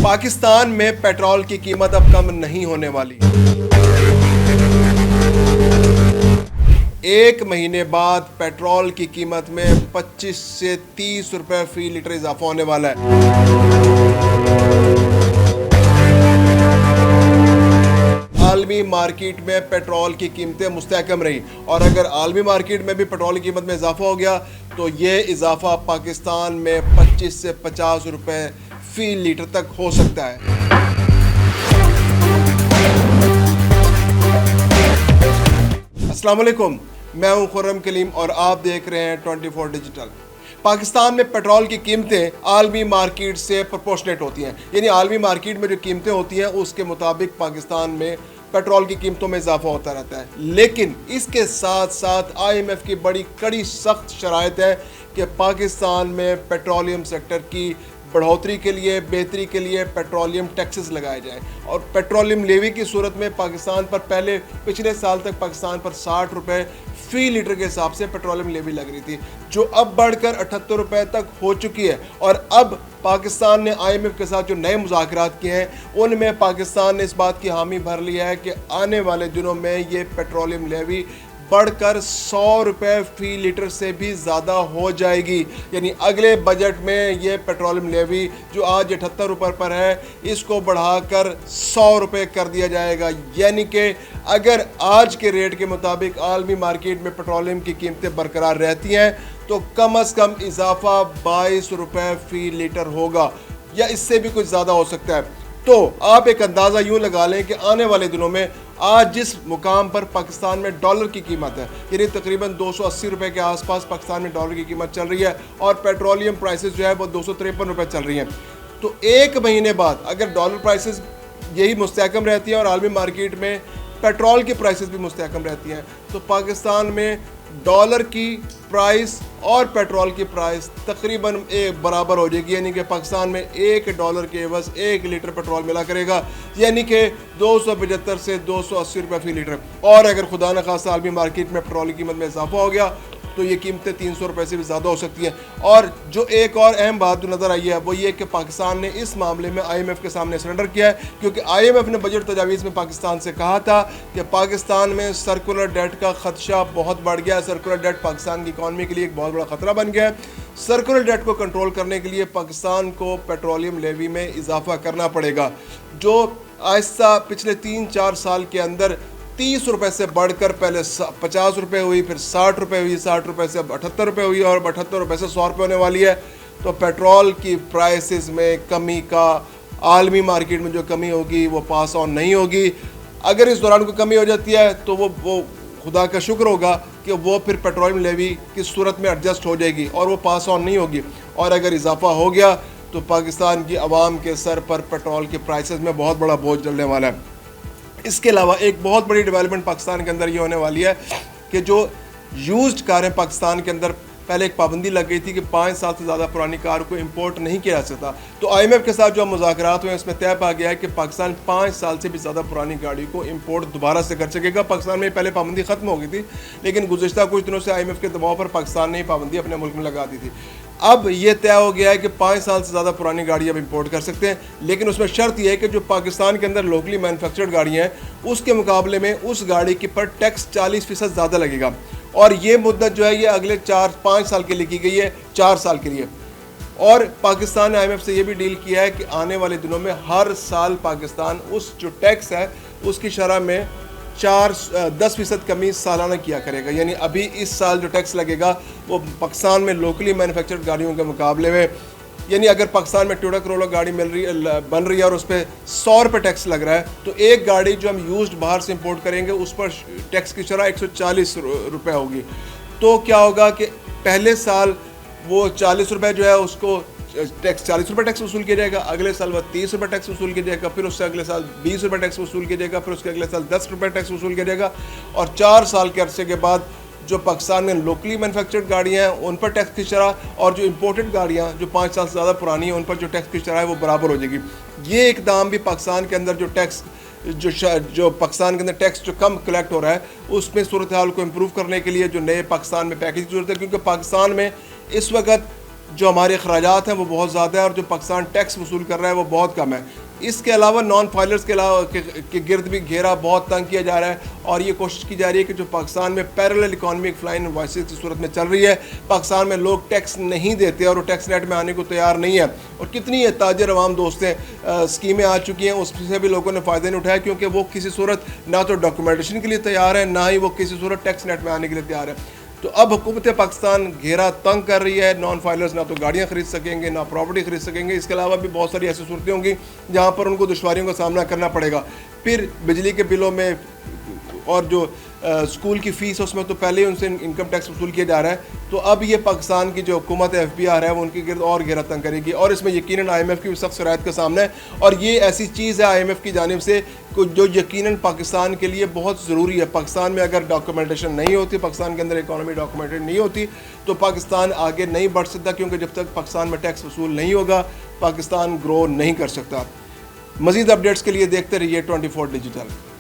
पाकिस्तान में पेट्रोल की कीमत अब कम नहीं होने वाली। एक महीने बाद पेट्रोल की कीमत में 25 से 30 रुपए फी लीटर इजाफा होने वाला है। आलमी मार्केट में पेट्रोल की कीमतें मुस्तहकम रही और अगर आलमी मार्केट में भी पेट्रोल की कीमत में इजाफा हो गया तो ये इजाफा पाकिस्तान में 25 से 50 रुपए फी लीटर तक हो सकता है। अस्सलाम वालेकुम, मैं हूं खुर्रम कलीम और आप देख रहे हैं 24 डिजिटल। पाकिस्तान में पेट्रोल की कीमतें आलमी मार्केट से प्रोपोर्शनेट होती हैं, यानी आलमी मार्केट में जो कीमतें होती हैं उसके मुताबिक पाकिस्तान में पेट्रोल की कीमतों में इजाफा होता रहता है। लेकिन इसके साथ साथ IMF की बड़ी कड़ी सख्त शराइत है कि पाकिस्तान में पेट्रोलियम सेक्टर की बढ़ोतरी के लिए, बेहतरी के लिए पेट्रोलियम टैक्सेस लगाए जाएं और पेट्रोलियम लेवी की सूरत में पाकिस्तान पर पिछले साल तक पाकिस्तान पर 60 रुपए फी लीटर के हिसाब से पेट्रोलियम लेवी लग रही थी, जो अब बढ़कर 78 रुपए तक हो चुकी है। और अब पाकिस्तान ने IMF के साथ जो नए मुज़ाकरात किए हैं उनमें पाकिस्तान ने इस बात की हामी भर लिया है कि आने वाले दिनों में ये पेट्रोलियम लेवी बढ़कर 100 रुपए फी लीटर से भी ज़्यादा हो जाएगी। यानी अगले बजट में ये पेट्रोलियम लेवी जो आज 78 रुपए पर है इसको बढ़ाकर 100 रुपए कर दिया जाएगा। यानी कि अगर आज के रेट के मुताबिक आलमी मार्केट में पेट्रोलियम की कीमतें बरकरार रहती हैं तो कम से कम इजाफा 22 रुपए फी लीटर होगा या इससे भी कुछ ज़्यादा हो सकता है। तो आप एक अंदाज़ा यूँ लगा लें कि आने वाले दिनों में आज जिस मुकाम पर पाकिस्तान में डॉलर की कीमत है, यानी तकरीबन 280 रुपए के आसपास पाकिस्तान में डॉलर की कीमत चल रही है और पेट्रोलियम प्राइसेस जो है वो 253 रुपए चल रही हैं। तो एक महीने बाद अगर डॉलर प्राइसेस यही मुस्तहकम रहती हैं और आलमी मार्केट में पेट्रोल की प्राइसेस भी मुस्तहकम रहती हैं तो पाकिस्तान में डॉलर की प्राइस और पेट्रोल की प्राइस तकरीबन एक बराबर हो जाएगी। यानी कि पाकिस्तान में $1 के एवज 1 लीटर पेट्रोल मिला करेगा, यानी कि 275 से 280 रुपये फी लीटर। और अगर खुदा न खास्ता आलमी मार्केट में पेट्रोल की कीमत में इजाफा हो गया तो ये कीमतें 300 रुपये से भी ज़्यादा हो सकती हैं। और जो एक और अहम बात जो नज़र आई है वो ये कि पाकिस्तान ने इस मामले में IMF के सामने सरेंडर किया है, क्योंकि IMF ने बजट तजावीज़ में पाकिस्तान से कहा था कि पाकिस्तान में सर्कुलर डेट का खदशा बहुत बढ़ गया है। सर्कुलर डेट पाकिस्तान की इकॉनमी के लिए एक बहुत बड़ा ख़तरा बन गया है। सर्कुलर डेट को कंट्रोल करने के लिए पाकिस्तान को पेट्रोलियम लेवी में इजाफा करना पड़ेगा, जो आहिस्ता पिछले 3-4 साल के अंदर 30 रुपए से बढ़कर पहले 50 रुपए हुई, फिर 60 रुपए हुई, 60 रुपए से अब 78 रुपए हुई और 78 रुपए से 100 रुपये होने वाली है। तो पेट्रोल की प्राइसेस में कमी का आलमी मार्केट में जो कमी होगी वो पास ऑन नहीं होगी। अगर इस दौरान कोई कमी हो जाती है तो वो खुदा का शुक्र होगा कि वो फिर पेट्रोलियम लेवी की सूरत में एडजस्ट हो जाएगी और वो पास ऑन नहीं होगी। और अगर इजाफा हो गया तो पाकिस्तान की आवाम के सर पर पेट्रोल की प्राइसेस में बहुत बड़ा बोझ डलने वाला है। इसके अलावा एक बहुत बड़ी डेवलपमेंट पाकिस्तान के अंदर ये होने वाली है कि जो यूज्ड कारें पाकिस्तान के अंदर पहले एक पाबंदी लग गई थी कि 5 साल से ज़्यादा पुरानी कार को इंपोर्ट नहीं किया जा सकता, तो IMF के साथ जो मुज़ाकरात हुए उसमें तय पा गया है कि पाकिस्तान 5 साल से भी ज़्यादा पुरानी गाड़ी को इंपोर्ट दोबारा से कर सकेगा। पाकिस्तान में पहले पाबंदी ख़त्म हो गई थी, लेकिन गुज़िश्ता कुछ दिनों से IMF के दबाव पर पाकिस्तान ने पाबंदी अपने मुल्क में लगा दी थी। अब ये तय हो गया है कि 5 साल से ज़्यादा पुरानी गाड़ी अब इंपोर्ट कर सकते हैं, लेकिन उसमें शर्त यह है कि जो पाकिस्तान के अंदर लोकली मैन्युफैक्चर्ड गाड़ियाँ हैं उसके मुकाबले में उस गाड़ी की पर टैक्स 40% ज़्यादा लगेगा। और ये मुद्दत जो है ये अगले 4-5 साल के लिए की गई है, 4 साल के लिए। और पाकिस्तान ने IMF से ये भी डील किया है कि आने वाले दिनों में हर साल पाकिस्तान उस जो टैक्स है उसकी शरह में 10% कमी सालाना किया करेगा। यानी अभी इस साल जो टैक्स लगेगा वो पाकिस्तान में लोकली मैन्युफैक्चर्ड गाड़ियों के मुकाबले में, यानी अगर पाकिस्तान में टोयोटा करोला गाड़ी बन रही है और उस पर 100 रुपये टैक्स लग रहा है तो एक गाड़ी जो हम यूज्ड बाहर से इंपोर्ट करेंगे उस पर टैक्स की शरह 140 रुपये होगी। तो क्या होगा कि पहले साल वो 40 रुपये जो है उसको टैक्स 40 रुपये टैक्स वसूल किया जाएगा, अगले साल वह 30 रुपये टैक्स वसूल किया जाएगा, फिर उससे अगले साल 20 रुपये टैक्स वसूल किया जाएगा, फिर उसके अगले साल 10 रुपये टैक्स वसूल किया जाएगा। और 4 साल के अरसे के बाद जो पाकिस्तान में लोकली मैन्युफैक्चर्ड गाड़ियाँ हैं उन पर टैक्स की शरह और जो इंपोर्टेड गाड़ियाँ जो 5 साल से ज़्यादा पुरानी हैं उन पर जो टैक्स की शरह है वो बराबर हो जाएगी। ये इकदाम भी पाकिस्तान के अंदर जो पाकिस्तान के अंदर टैक्स जो कम कलेक्ट हो रहा है उसमें सूरत हाल को इम्प्रूव करने के लिए जो नए पाकिस्तान में पैकेज की जरूरत है, क्योंकि पाकिस्तान में इस वक्त जो हमारे अखराजात हैं वो बहुत ज़्यादा है और जो पाकिस्तान टैक्स वसूल कर रहा है वो बहुत कम है। इसके अलावा नॉन फाइलर्स के अलावा के गिर्द भी घेरा बहुत तंग किया जा रहा है और ये कोशिश की जा रही है कि जो पाकिस्तान में पैरेलल इकॉनमी फ्लाइंग इनवॉइसेस की सूरत में चल रही है, पाकिस्तान में लोग टैक्स नहीं देते और वो टैक्स नेट में आने को तैयार नहीं है। और कितनी ताजर अवाम दोस्तें स्कीमें आ चुकी हैं, उससे भी लोगों ने फ़ायदे नहीं उठाया क्योंकि वो किसी सूरत ना तो डॉक्यूमेंटेशन के लिए तैयार है, ना ही वो किसी सूरत टैक्स नेट में आने के लिए तैयार है। तो अब हुकूमत पाकिस्तान घेरा तंग कर रही है। नॉन फाइलर्स ना तो गाड़ियाँ खरीद सकेंगे, ना प्रॉपर्टी खरीद सकेंगे। इसके अलावा भी बहुत सारी ऐसी सूरतें होंगी जहाँ पर उनको दुश्वारियों का सामना करना पड़ेगा। फिर बिजली के बिलों में और जो स्कूल की फ़ीस है उसमें तो पहले ही उनसे इनकम टैक्स वसूल किया जा रहा है। तो अब ये पाकिस्तान की जो हुकूमत FBR है वो उनकी गिरद और घेरा तंग करेगी और इसमें यकीनन IMF की भी सख्त शराइत का सामना है। और ये ऐसी चीज़ है IMF की जानिब से जो यकीनन पाकिस्तान के लिए बहुत ज़रूरी है। पाकिस्तान में अगर डॉक्यूमेंटेशन नहीं होती, पाकिस्तान के अंदर इकॉनमी डॉक्यूमेंटेड नहीं होती तो पाकिस्तान आगे नहीं बढ़ सकता, क्योंकि जब तक पाकिस्तान में टैक्स वसूल नहीं होगा पाकिस्तान ग्रो नहीं कर सकता। मज़ीद अपडेट्स के लिए देखते रहिए 24 डिजिटल।